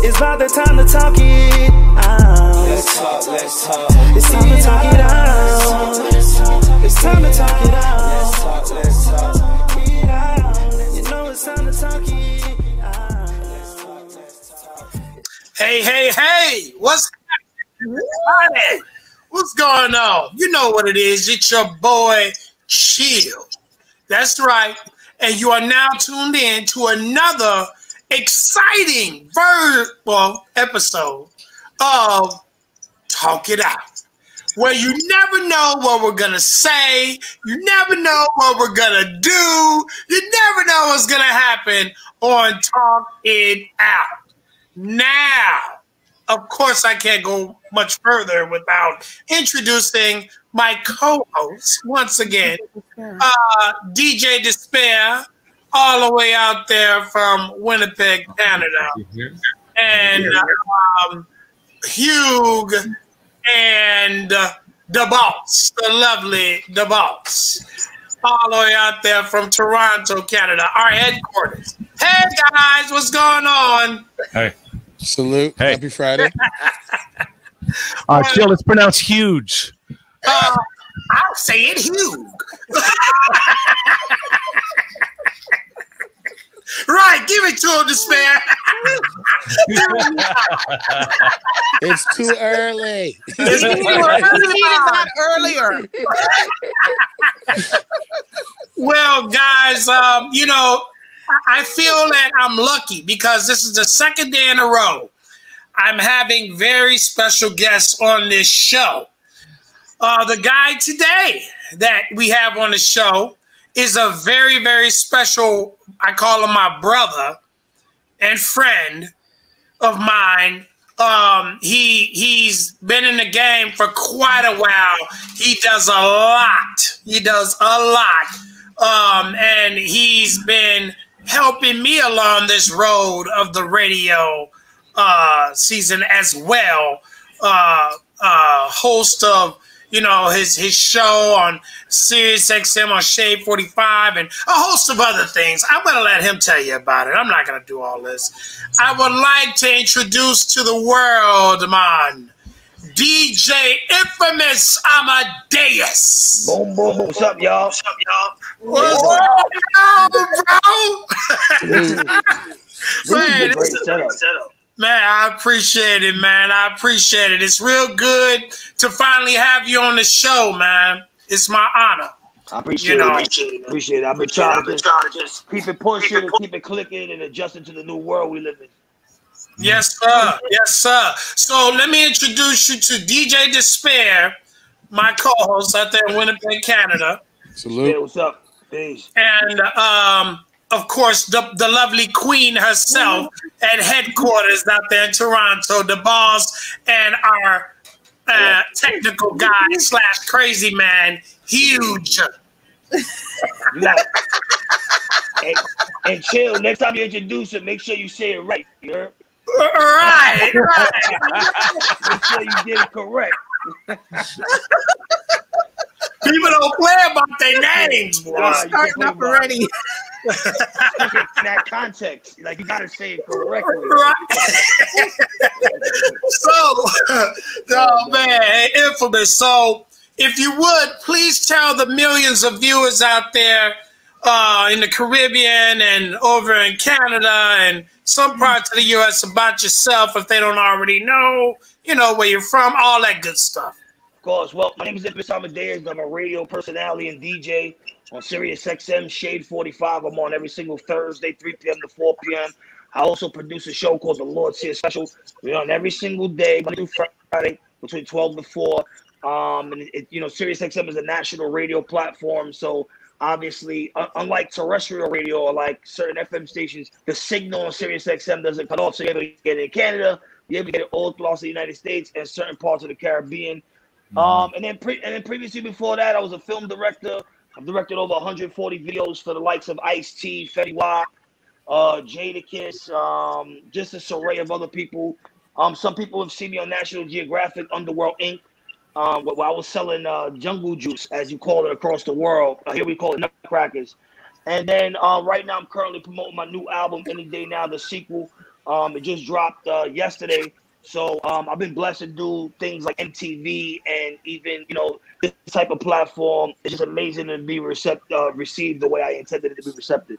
It's about the time to talk it out. Let's talk, let's talk. It's time to talk it out. It's time to talk it out. Let's talk, let's talk. You know it's time to talk it out. Hey, hey, hey, what's happening? What's going on? You know what it is. It's your boy, Chill. That's right. And you are now tuned in to another exciting verbal episode of Talk It Out, where you never know what we're going to say. You never know what we're going to do. You never know what's going to happen on Talk It Out. Now, of course, I can't go much further without introducing my co-host once again, DJ Despair, all the way out there from Winnipeg, Canada, and Hugh and the boss, the lovely the boss, all the way out there from Toronto, Canada, our headquarters. Hey guys, what's going on? Hey. Salute. Hey. Happy Friday. Chill, it's pronounced huge. I'll say it huge. Right, give it to him, Despair. It's too early. It's not earlier. Well, guys, you know, I feel that I'm lucky because this is the second day in a row I'm having very special guests on this show. The guy today that we have on the show is a very, very special, I call him my brother and friend of mine. He's been in the game for quite a while. He does a lot. He does a lot. And he's been helping me along this road of the radio season as well. Host of, you know, his show on Sirius XM on Shade 45 and a host of other things. I'm going to let him tell you about it. I'm not going to do all this. I would like to introduce to the world, man, DJ Inphamus Amadeuz. Boom, boom, boom. What's up, y'all? What's up, y'all? What's up, bro? Man, great setup. Man, I appreciate it, man. I appreciate it. It's real good to finally have you on the show, man. It's my honor. I appreciate it. Appreciate it. I've been trying to just keep it pushing and keep it clicking and adjusting to the new world we live in. Yes, sir. Yes, sir. So let me introduce you to DJ Despair, my co-host out there in Winnipeg, Canada. Salute. Hey, what's up? Peace. And of course, the lovely queen herself at headquarters out there in Toronto, the boss, and our technical guy / crazy man, Huge. And Chill, next time you introduce it, make sure you say it right. You heard? Right. Make sure you get it correct. People don't play about their names, boy. Nah, starting up already. That context, like you gotta say it correctly. Right. So, oh man, Inphamus. So, if you would, please tell the millions of viewers out there in the Caribbean and over in Canada and some parts of the U.S. about yourself if they don't already know, you know, where you're from, all that good stuff. Of course. Well, my name is Inphamus Amadeuz. I'm a radio personality and DJ on Sirius XM Shade 45. I'm on every single Thursday, 3 p.m. to 4 p.m. I also produce a show called The Lord's Here Special. We're on every single day, Monday through Friday, between 12 to 4. And you know, Sirius XM is a national radio platform, so obviously, unlike terrestrial radio or like certain FM stations, the signal on Sirius XM doesn't cut off. So you're able to get it in Canada, you're able to get it all across the United States and certain parts of the Caribbean. And then previously before that, I was a film director. I've directed over 140 videos for the likes of Ice-T, Fetty Wap, Jadakiss, just a array of other people. Some people have seen me on National Geographic, Underworld Inc., where I was selling jungle juice, as you call it, across the world. Here we call it nutcrackers. And then right now I'm currently promoting my new album, Any Day Now, the sequel. It just dropped yesterday. So I've been blessed to do things like MTV and even, you know, this type of platform. It's just amazing to be received the way I intended it to be receptive.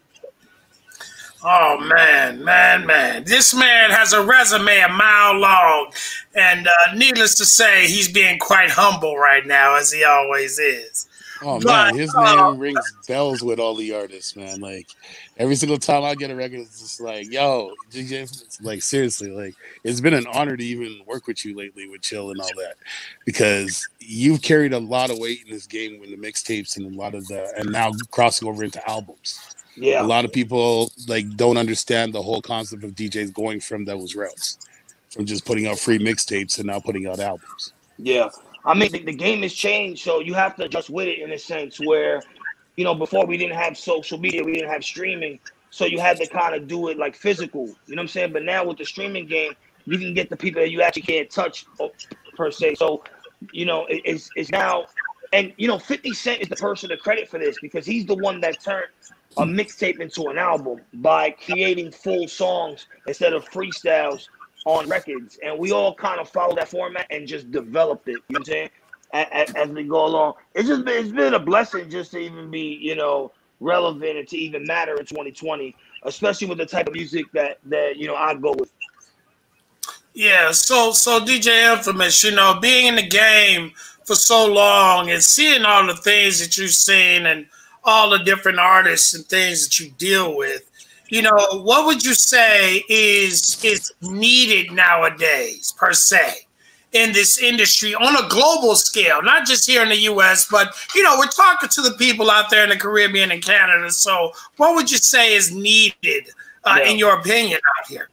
Oh, man. This man has a resume a mile long. And needless to say, he's being quite humble right now, as he always is. Oh, man, his name rings bells with all the artists, man. Like, every single time I get a record, it's just like, yo, like, seriously, like, it's been an honor to even work with you lately with Chill and all that, because you've carried a lot of weight in this game with the mixtapes and a lot of and now crossing over into albums. Yeah. A lot of people, like, don't understand the whole concept of DJs going from those routes, from just putting out free mixtapes and now putting out albums. Yeah. I mean, the game has changed, so you have to adjust with it in a sense where, you know, before we didn't have social media, we didn't have streaming, so you had to kind of do it like physical, you know what I'm saying? But now with the streaming game, you can get the people that you actually can't touch per se. So, you know, it's now, and, you know, 50 Cent is the person to credit for this because he's the one that turned a mixtape into an album by creating full songs instead of freestyles on records, and we all kind of follow that format and just developed it. You know what I'm saying? As we go along, it's been a blessing just to even be, you know, relevant and to even matter in 2020, especially with the type of music that you know I go with. Yeah, so DJ Inphamus, you know, being in the game for so long and seeing all the things that you've seen and all the different artists and things that you deal with. You know, what would you say is needed nowadays, per se, in this industry on a global scale, not just here in the U.S., but, you know, we're talking to the people out there in the Caribbean and Canada. So what would you say is needed, in your opinion, out here?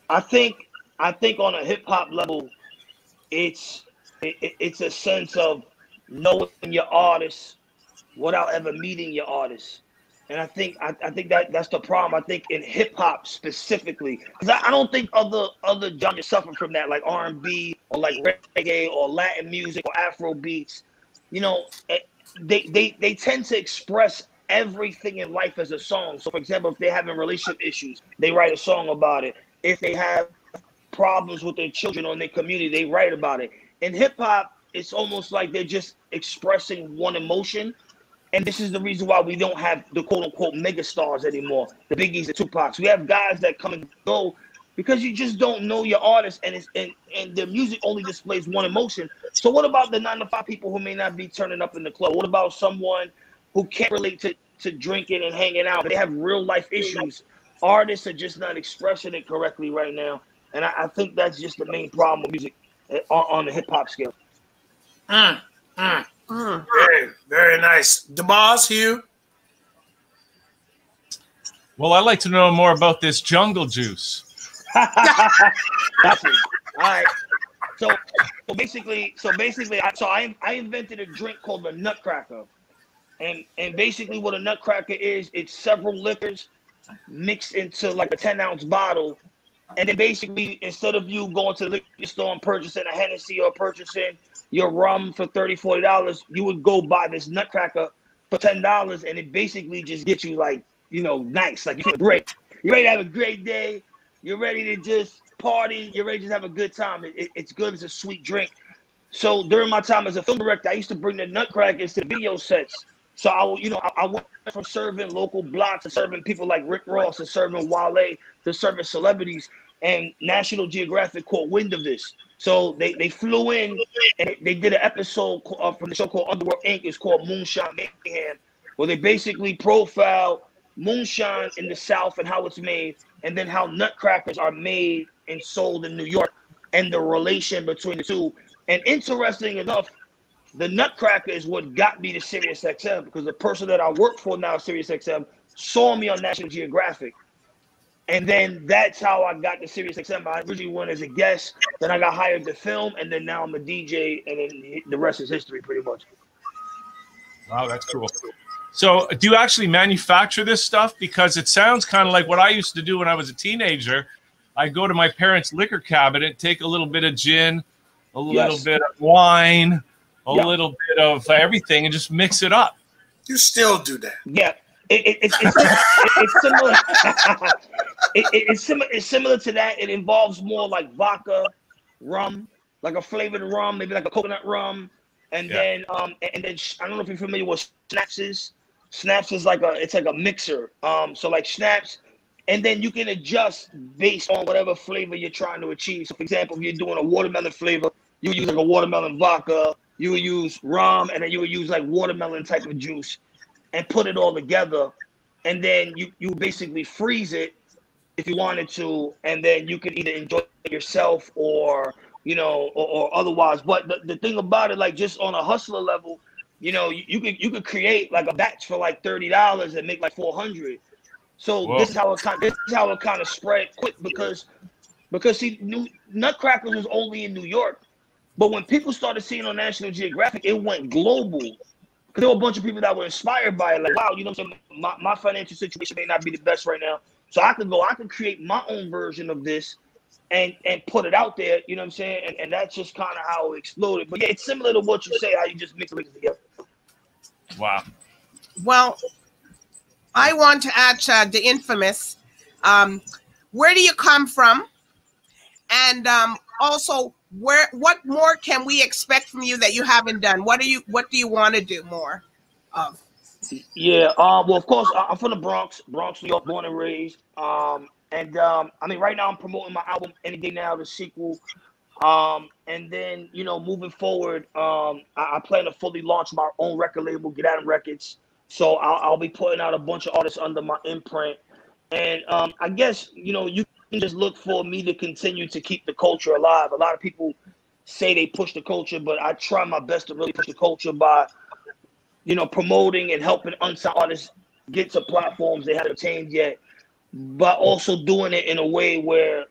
I think on a hip-hop level, it's a sense of knowing your artist without ever meeting your artist. And I think that's the problem. I think in hip hop specifically, because I don't think other genres suffer from that, like R&B or like reggae or Latin music or Afro beats. You know, they tend to express everything in life as a song. So, for example, if they're having relationship issues, they write a song about it. If they have problems with their children or in their community, they write about it. In hip hop, it's almost like they're just expressing one emotion. And this is the reason why we don't have the quote-unquote mega stars anymore, the Biggies, the Tupacs. We have guys that come and go because you just don't know your artist, and their music only displays one emotion. So what about the 9-to-5 people who may not be turning up in the club? What about someone who can't relate to drinking and hanging out, but they have real-life issues? Artists are just not expressing it correctly right now, and I think that's just the main problem with music on the hip-hop scale. Very, very nice. DeBoss, Hugh? Well, I'd like to know more about this jungle juice. That's it. All right. So basically, I invented a drink called the Nutcracker, and basically what a Nutcracker is, it's several liquors mixed into like a 10-ounce bottle, and then basically instead of you going to the liquor store and purchasing a Hennessy or purchasing your rum for $30, $40, you would go buy this Nutcracker for $10, and it basically just gets you like, you know, nice, like you feel great. You're ready to have a great day. You're ready to just party. You're ready to just have a good time. It's good. It's a sweet drink. So during my time as a film director, I used to bring the Nutcrackers to video sets. So I went from serving local blocks to serving people like Rick Ross, to serving Wale, to serving celebrities, and National Geographic caught wind of this. So they flew in and they did an episode from the show called Underworld Inc. It's called Moonshine Mayhem, where they basically profile moonshine in the South and how it's made, and then how nutcrackers are made and sold in New York and the relation between the two. And interesting enough, the Nutcracker is what got me to SiriusXM, because the person that I work for now, SiriusXM, saw me on National Geographic. And then that's how I got to SiriusXM. I originally went as a guest, then I got hired to film, and then now I'm a DJ, and then the rest is history, pretty much. Wow, that's cool. So do you actually manufacture this stuff? Because it sounds kind of like what I used to do when I was a teenager. I go to my parents' liquor cabinet, take a little bit of gin, a little bit of wine, a little bit of everything, and just mix it up. You still do that? Yeah. It's similar. It's similar to that. It involves more like vodka, rum, like a flavored rum, maybe like a coconut rum, and then I don't know if you're familiar with schnapps is. Schnapps is like a mixer. So like schnapps, and then you can adjust based on whatever flavor you're trying to achieve. So for example, if you're doing a watermelon flavor, you use like a watermelon vodka. You would use rum, and then you would use like watermelon type of juice, and put it all together, and then you basically freeze it if you wanted to, and then you could either enjoy it yourself or or otherwise. But the thing about it, like just on a hustler level, you could create like a batch for like $30 and make like 400. So Whoa. this is how it kind of spread quick because see, Nutcrackers was only in New York, but when people started seeing on National Geographic, it went global. Because there were a bunch of people that were inspired by it, like, wow, my financial situation may not be the best right now, so I could create my own version of this and put it out there, you know what I'm saying? And that's just kind of how it exploded. But yeah, it's similar to what you say, how you just mix it together. Wow. Well, I want to add the Inphamus. Where do you come from? And also, what more can we expect from you that you haven't done? What do you want to do more of? Yeah, well, of course, I'm from the Bronx, New York, born and raised. I mean, right now I'm promoting my album Any Day Now, the sequel. And then, moving forward, I plan to fully launch my own record label, Get At 'Em Records. So I'll be putting out a bunch of artists under my imprint. And I guess, you can just look for me to continue to keep the culture alive. A lot of people say they push the culture, but I try my best to really push the culture by, promoting and helping unsigned artists get to platforms they haven't attained yet, but also doing it in a way where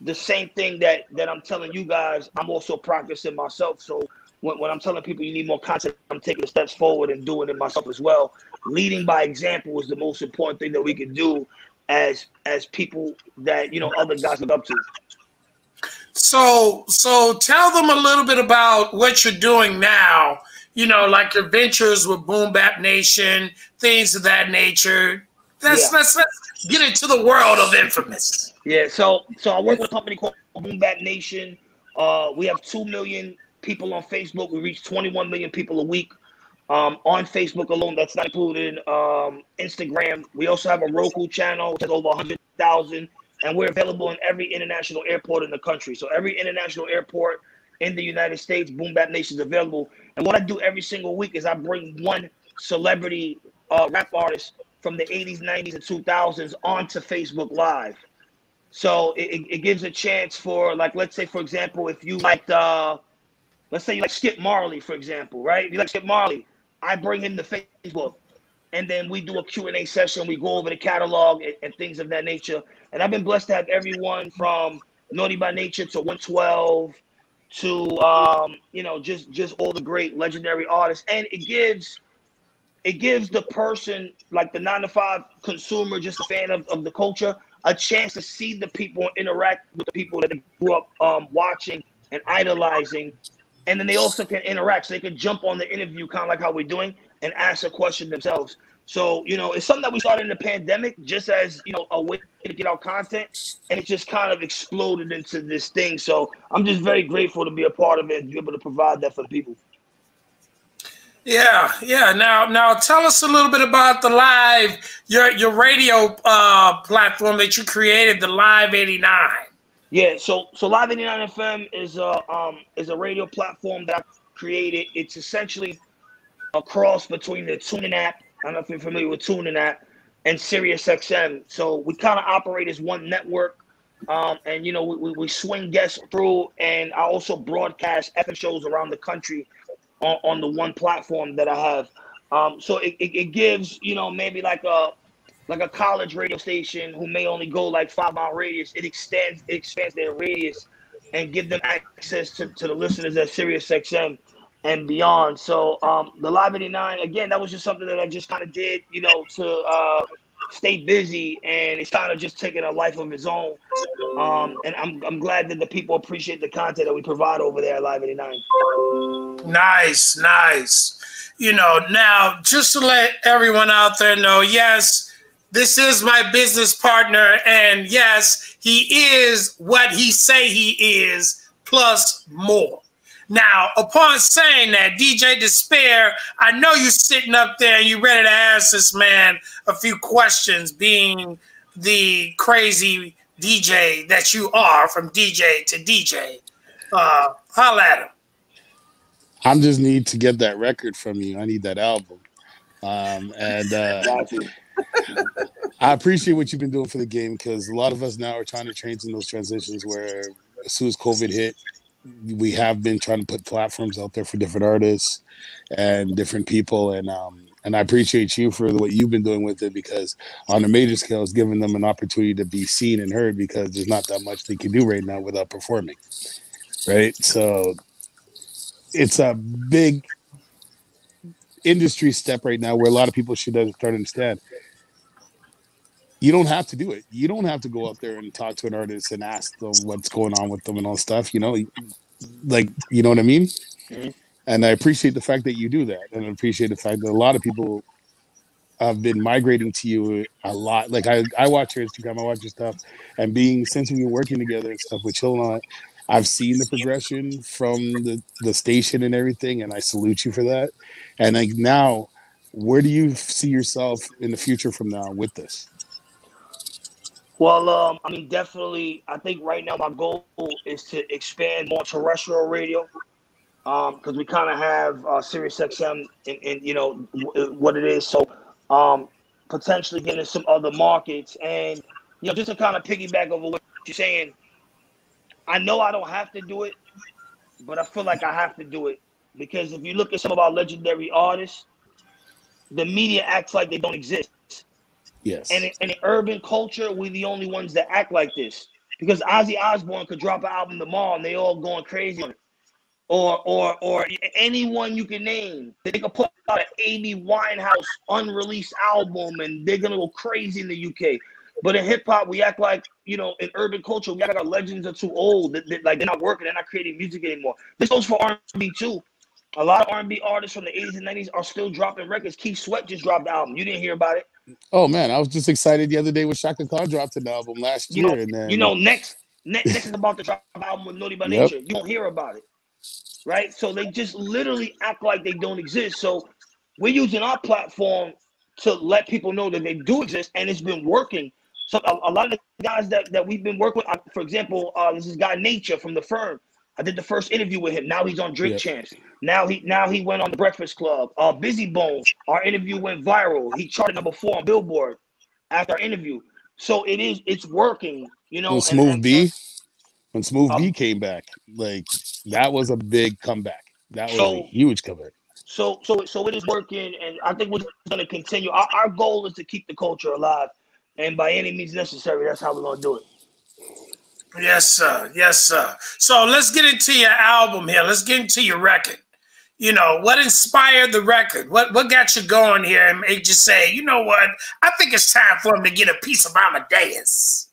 the same thing that I'm telling you guys, I'm also practicing myself. So when I'm telling people you need more content, I'm taking the steps forward and doing it myself as well. Leading by example is the most important thing that we can do as people that other guys look up to. So tell them a little bit about what you're doing now, like your ventures with Boom Bap Nation, things of that nature. Let's get into the world of Inphamus. Yeah, so I work with a company called Boom Bap Nation. We have 2 million people on Facebook. We reach 21 million people a week. On Facebook alone, that's not included Instagram. We also have a Roku channel which has over 100,000, and we're available in every international airport in the country. So every international airport in the United States, Boom Bap Nation is available. And what I do every single week is I bring one celebrity rap artist from the 80s, 90s, and 2000s onto Facebook Live. So it gives a chance for, like, let's say, for example, if you liked, let's say you like Skip Marley, for example, right? If you like Skip Marley, I bring him to Facebook, and then we do a Q&A session. We go over the catalog and things of that nature. And I've been blessed to have everyone from Naughty by Nature to 112 to, just all the great legendary artists. And it gives the person, like the 9-to-5 consumer, just a fan of the culture, a chance to see the people and interact with the people that they grew up watching and idolizing. And then they also can interact, so they can jump on the interview, kind of like how we're doing, and ask a question themselves. So, it's something that we started in the pandemic, just as, a way to get our content, and it just kind of exploded into this thing. So I'm just very grateful to be a part of it and be able to provide that for the people. Yeah. Now tell us a little bit about the live, your radio platform that you created, the Live 89. Yeah, so Live 89 FM is a radio platform that I created. It's essentially a cross between the TuneIn app, I don't know if you're familiar with TuneIn app, and SiriusXM. So we kind of operate as one network, and we swing guests through, and I also broadcast FM shows around the country on the one platform that I have. So it gives maybe like a college radio station who may only go like 5-mile radius, it expands their radius and give them access to the listeners at SiriusXM and beyond. So the Live 89, again, that was just something that I just kind of did, to stay busy, and it's kind of just taking a life of its own. And I'm glad that the people appreciate the content that we provide over there at Live 89. Nice, nice. You know, now just to let everyone out there know, yes, this is my business partner, and yes, he is what he say he is, plus more. Now, upon saying that, DJ Despair, I know you're sitting up there and you're ready to ask this man a few questions, being the crazy DJ that you are from DJ to DJ. Holla at him. I just need to get that record from you. I need that album. I appreciate what you've been doing for the game, because a lot of us now are trying to train in those transitions where as soon as COVID hit, we have been trying to put platforms out there for different artists and different people. And I appreciate you for what you've been doing with it, because on a major scale, it's giving them an opportunity to be seen and heard, because there's not that much they can do right now without performing. Right. So it's a big industry step right now where a lot of people should start to understand. You don't have to do it. You don't have to go out there and talk to an artist and ask them what's going on with them and all stuff, you know, like, you know what I mean? Mm-hmm. And I appreciate the fact that you do that. And I appreciate the fact that a lot of people have been migrating to you a lot. Like I watch your Instagram, I watch your stuff, and since we've been working together and stuff with Chill On, I've seen the progression from the station and everything, and I salute you for that. And like now, where do you see yourself in the future from now with this? Well, I mean, definitely, I think right now my goal is to expand more terrestrial radio, because we kind of have Sirius XM and you know what it is. So potentially getting some other markets, and you know, just to kind of piggyback over what you're saying. I know I don't have to do it, but I feel like I have to do it, because if you look at some of our legendary artists, the media acts like they don't exist. Yes. And in urban culture, we're the only ones that act like this, because Ozzy Osbourne could drop an album tomorrow and they all going crazy on it. Or anyone you can name. They could put out an Amy Winehouse unreleased album and they're gonna go crazy in the UK. But in hip hop, we act like, you know, in urban culture, we act like our legends are too old. Like they're not working, they're not creating music anymore. This goes for R&B too. A lot of R&B artists from the 80s and 90s are still dropping records. Keith Sweat just dropped the album. You didn't hear about it? Oh man, I was just excited the other day when Shaka Khan dropped an album last year. And then next is about to drop an album with Naughty by Nature. You don't hear about it, right? So they just literally act like they don't exist. So we're using our platform to let people know that they do exist, and it's been working. So a lot of the guys that we've been working with, for example, this is guy Nature from The Firm. I did the first interview with him. Now he's on Drink Champs. Now he went on The Breakfast Club. Busy Bones, our interview went viral. He charted #4 on Billboard after our interview. So it's working, you know. When Smooth B came back, like that was a big comeback. That was a huge comeback. So it is working, and I think we're going to continue. Our goal is to keep the culture alive, and by any means necessary, that's how we're going to do it. Yes, sir. Yes, sir. So let's get into your album here. Let's get into your record. You know, what inspired the record? What got you going here and made you say, you know what? I think it's time for him to get a piece of Amadeuz.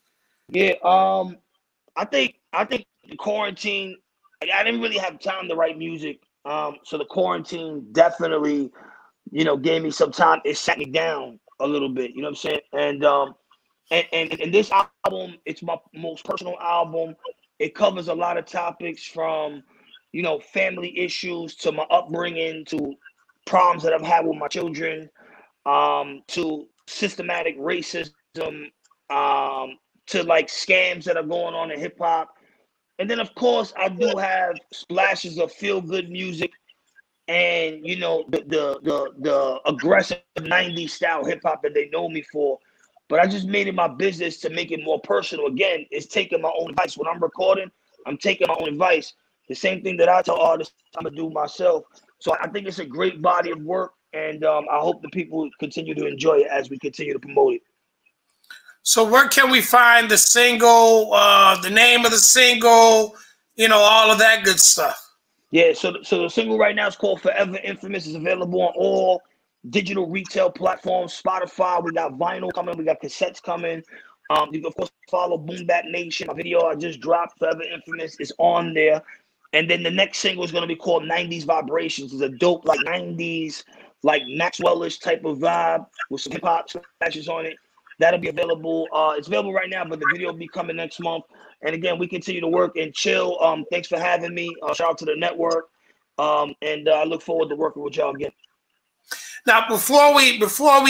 Yeah, I think the quarantine, I didn't really have time to write music. So the quarantine definitely, you know, gave me some time. It sat me down a little bit, you know what I'm saying? And this album, it's my most personal album. It covers a lot of topics from, you know, family issues to my upbringing, to problems that I've had with my children, to systematic racism, to like scams that are going on in hip hop. And then of course I do have splashes of feel good music and, you know, the aggressive 90s style hip hop that they know me for. But I just made it my business to make it more personal. Again, it's taking my own advice. When I'm recording, I'm taking my own advice. The same thing that I tell artists I'm going to do myself. So I think it's a great body of work, and I hope the people continue to enjoy it as we continue to promote it. So where can we find the single, the name of the single, you know, all of that good stuff? Yeah, so the single right now is called Forever Infamous. It's available on all digital retail platforms, Spotify. We got vinyl coming. We got cassettes coming. You can, of course, follow Boom Bap Nation. My video I just dropped, Forever Infamous, is on there. And then the next single is going to be called 90s Vibrations. It's a dope, like 90s, like Maxwell-ish type of vibe with some hip-hop slashes on it. That'll be available. It's available right now, but the video will be coming next month. And again, we continue to work and chill. Thanks for having me. Shout out to the network. And I look forward to working with y'all again. Now, before we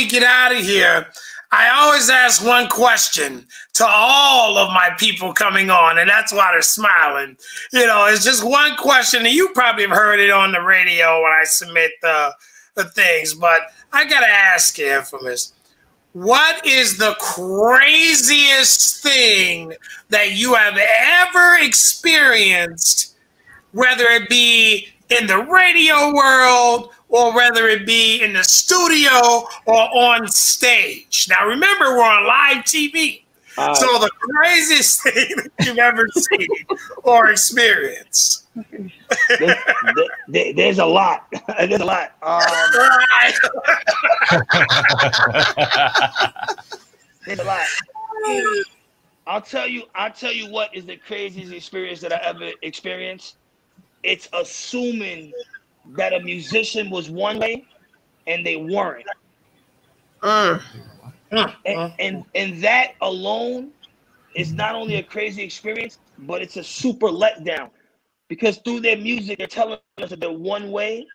get out of here, I always ask one question to all of my people coming on, and that's why they're smiling. You know, it's just one question, and you probably have heard it on the radio when I submit the things, but I gotta ask you, Infamous, what is the craziest thing that you have ever experienced, whether it be in the radio world or whether it be in the studio or on stage? Now, remember, we're on live TV. So the craziest thing that you've ever seen or experienced. There's a lot. There's a lot. There's a lot. I'll tell you what is the craziest experience that I ever experienced. It's assuming that a musician was one way and they weren't. And that alone is not only a crazy experience, but it's a super letdown, because through their music they're telling us that they're one way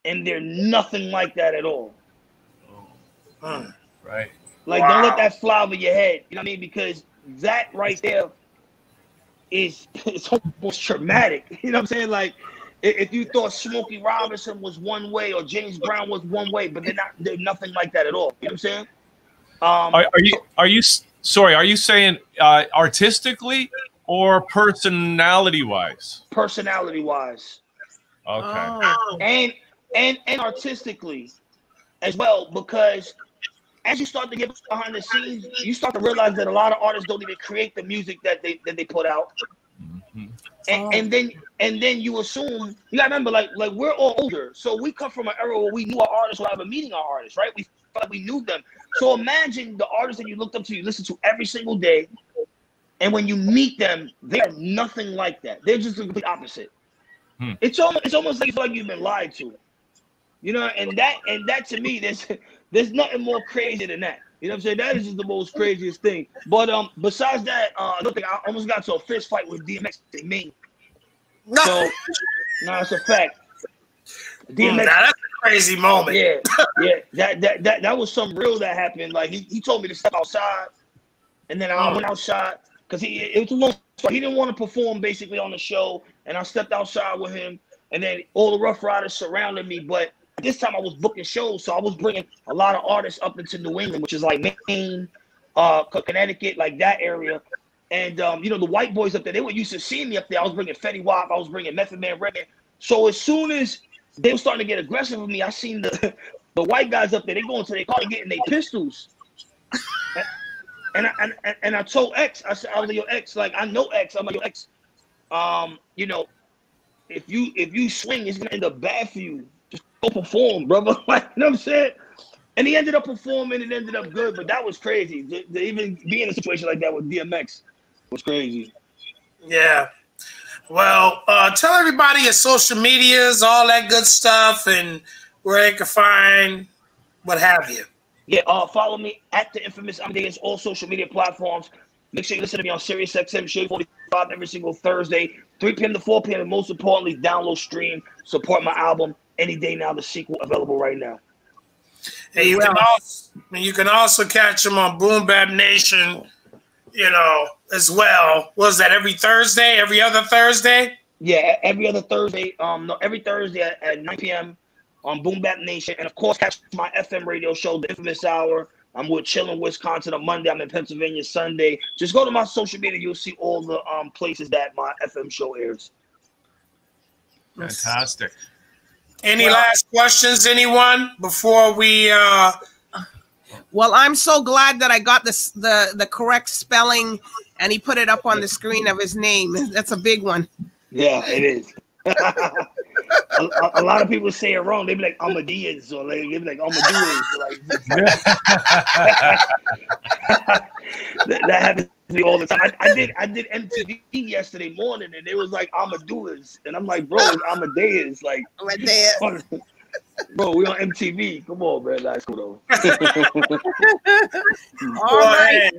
and they're nothing like that at all. Right. Like, don't let that fly over your head. You know what I mean? Because that right there it's almost traumatic. You know what I'm saying? Like, if you thought Smokey Robinson was one way or James Brown was one way, but they're nothing like that at all. You know what I'm saying? Are you saying artistically or personality wise? Personality wise. Okay. And artistically as well, because as you start to get behind the scenes, you start to realize that a lot of artists don't even create the music that they put out. And then you assume, you gotta remember, like we're all older, so we come from an era where we knew our artists without ever meeting our artists, right? We felt like we knew them. So imagine the artists that you looked up to, you listen to every single day, and when you meet them, they're nothing like that. They're just the complete opposite. It's almost like you feel like you've been lied to, you know. And that to me, there's nothing more crazy than that. You know what I'm saying? That is just the most craziest thing. But besides that, another thing, I almost got to a fist fight with DMX in Maine. So, no, it's a fact. DMX, that's a crazy moment. Yeah. That was something real that happened. Like, he told me to step outside, and then I went outside because it was a long story. He didn't want to perform basically on the show, and I stepped outside with him, and then all the Rough Riders surrounded me. But this time I was booking shows, so I was bringing a lot of artists up into New England, which is like Maine, Connecticut, like that area. And, you know, the white boys up there, they were used to seeing me up there. I was bringing Fetty Wap, I was bringing Method Man, Redman. So as soon as they were starting to get aggressive with me, I seen the white guys up there, they go into their car and getting their pistols. And I told X, I said, yo, X, like, I know X. I'm like, yo, X, you know, if you swing, it's going to end up bad for you. Just go perform, brother. Like, you know what I'm saying? And he ended up performing and ended up good, but that was crazy. To even be in a situation like that with DMX was crazy. Yeah. Well, tell everybody your social medias, all that good stuff, and where they can find what have you. Yeah, follow me at the Infamous Amadeuz, all social media platforms. Make sure you listen to me on SiriusXM Shade 45 every single Thursday, 3 p.m. to 4 p.m. And most importantly, download, stream, support my album any day now. The sequel available right now. And you can also catch them on Boom Bap Nation, you know, as well. Was that every Thursday, every other Thursday? Yeah, every other Thursday. No, every Thursday at 9 p.m. on Boom Bap Nation. And of course, catch my FM radio show, The Infamous Hour. I'm with Chillin', Wisconsin on Monday. I'm in Pennsylvania Sunday. Just go to my social media. You'll see all the places that my FM show airs. Fantastic. Any last questions, anyone, before we Well, I'm so glad that I got this the correct spelling, and he put it up on the screen of his name. That's a big one. Yeah, it is. a lot of people say it wrong. They be like Amadeuz, or like, they be like Amadeuz. Like, that happens to me all the time. I did MTV yesterday morning, and it was like Amadeuz, and I'm like, bro, it's Amadeuz. Like, bro, we on MTV. Come on, man. That's cool though. All right.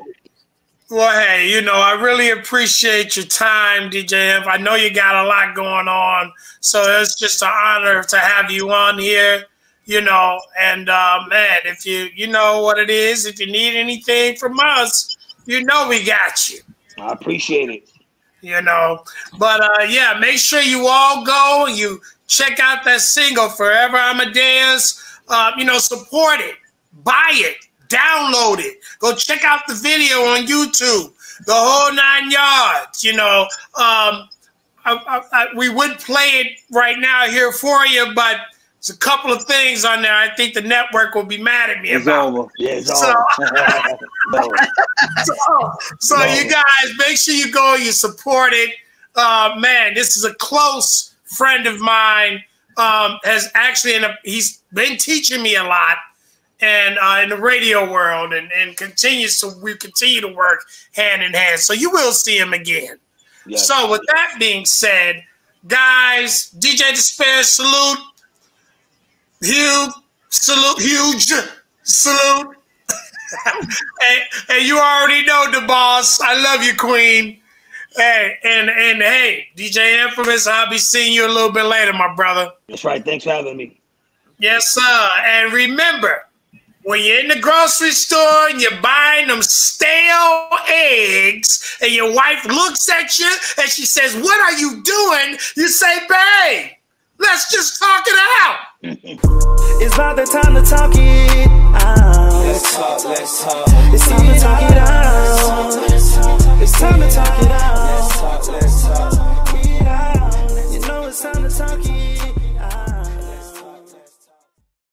Well, hey, you know, I really appreciate your time, DJ Inf. I know you got a lot going on, so it's just an honor to have you on here, you know. And, man, if you know what it is, if you need anything from us, you know we got you. I appreciate it. You know, but, yeah, make sure you all go and you check out that single, Forever Amadeus. You know, support it, buy it. Download it. Go check out the video on YouTube. The whole 9 yards. You know, we would play it right now here for you, but there's a couple of things on there. I think the network will be mad at me about. Over. Yeah, it's over. So you guys, make sure you go. You support it. Man, this is a close friend of mine. Has actually he's been teaching me a lot. And in the radio world, and we continue to work hand in hand. So you will see him again. Yes. So with that being said, guys, DJ Despair, salute. Huge salute. and you already know the boss. I love you, Queen. Hey, and hey, DJ Inphamus, I'll be seeing you a little bit later, my brother. That's right. Thanks for having me. Yes, sir. And remember, when you're in the grocery store and you're buying them stale eggs and your wife looks at you and she says, "What are you doing?" You say, "Babe, let's just talk it out." It's about the time to talk it out.